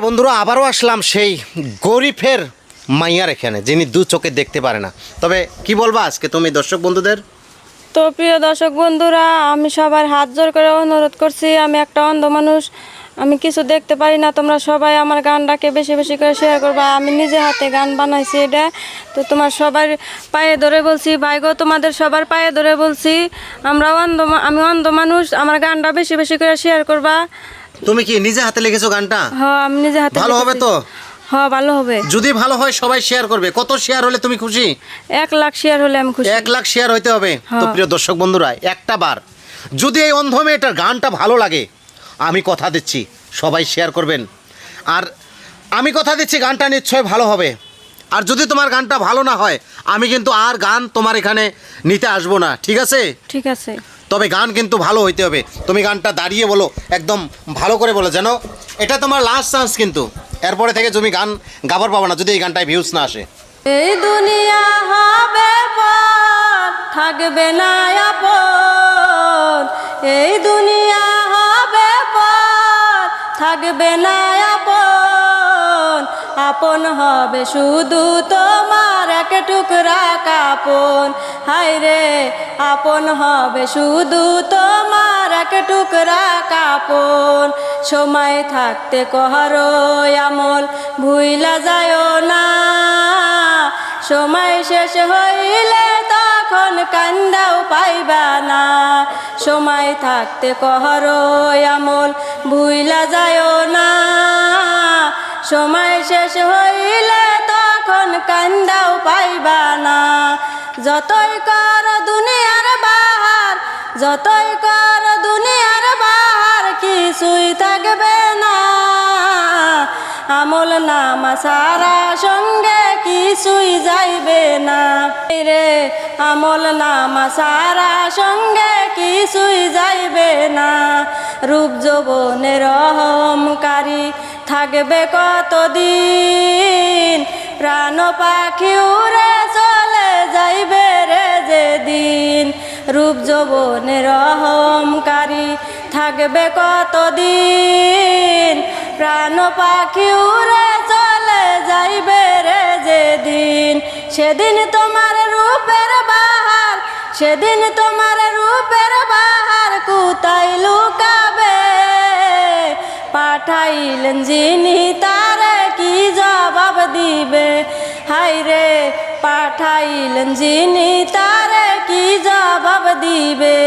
বন্ধুরা আবারও আসলাম সেই গরিবের মাইয়ার এখানে, যিনি দু চোখে দেখতে পারে না। তবে কি বলবা আজকে তুমি দর্শক বন্ধুদের? তো প্রিয় দর্শক বন্ধুরা, আমি সবার হাত জোর করে অনুরোধ করছি, আমি একটা অন্ধ মানুষ, আমি কিছু দেখতে পারি না। তোমরা সবাই আমার গানটাকে বেশি বেশি করে শেয়ার করবা। আমি নিজে হাতে গান বানাইছি এটা। তো তোমার সবার পায়ে ধরে বলছি, ভাই গো তোমাদের সবার পায়ে ধরে বলছি, আমি অন্ধ মানুষ, আমার গানটা বেশি বেশি করে শেয়ার করবা। তুমি কি নিজে হাতে লিখেছো গানটা? হ্যাঁ, আমি নিজে হাতে ভালো হবে তো? হ্যাঁ, ভালো হবে। যদি ভালো হয় সবাই শেয়ার করবে। কত শেয়ার হলে তুমি খুশি? 1 লাখ শেয়ার হলে আমি খুশি। 1 লাখ শেয়ার হইতে হবে। তো প্রিয় দর্শক বন্ধুরা, একটা বার যদি এই অন্ধ মেয়েটার গানটা ভালো লাগে, আমি কথা দিচ্ছি সবাই শেয়ার করবেন। আর আমি কথা দিচ্ছি গানটা নিশ্চয়ই ভালো হবে। আর যদি তোমার গানটা ভালো না হয়, আমি কিন্তু আর গান তোমার এখানে নিতে আসবো না, ঠিক আছে? ঠিক আছে। তবে গান কিন্তু ভালো হইতে হবে। তুমি গানটা দাঁড়িয়ে বলো, একদম ভালো করে বলো, যেন এটা তোমার লাস্ট চান্স। কিন্তু এরপরে থেকে তুমি গান গাবার পাবো না যদি এই গানটায় ভিউজ না আসে। এই দুনিয়া হবে পর, থাকবে না আপন। এই দুনিয়া হবে পর, থাকবে না আপন। আপন হবে শুধু তোমার এক টুকরা কাপন। হায় রে, আপন হবে শুধু তোমার এক টুকরা কাপন। সময় থাকতে করো আমল, ভুইলা যায়ও না। সময় শেষ হইলে তখন কান্দাও পাইবা না। সময় থাকতে করো আমল, ভুইলা যায়ও না। সময় শেষ হইলে তখন কান্দাও পাইবা না। যতই কর দুনিয়ার বাহার, যতই কর দুনিয়ার বাহার, কিছুই থাকবে না। আমল নামা সারা সঙ্গে কিছুই যাইবে না রে। আমল নামা সারা সঙ্গে কিছুই যাইবে না। রূপ যৌবনের অহংকারী থাকবে কতদিন। প্রাণ পাখি উড়ে চলে যাইবে রে যেদিন। রূপ যৌবনের অহংকারী থাকবে কতদিন। প্রাণ পাখি উড়ে চলে যাইবে রে যেদিন। সেদিন তোমার রূপের বাহার, সেদিন তোমার রূপের বাহার কোথায় লুকাবে? পাঠাইলেন যিনি তারে কি জবাব দিবে? হায় রে, পাঠাইলেন যিনি তারে কি জবাব দিবে?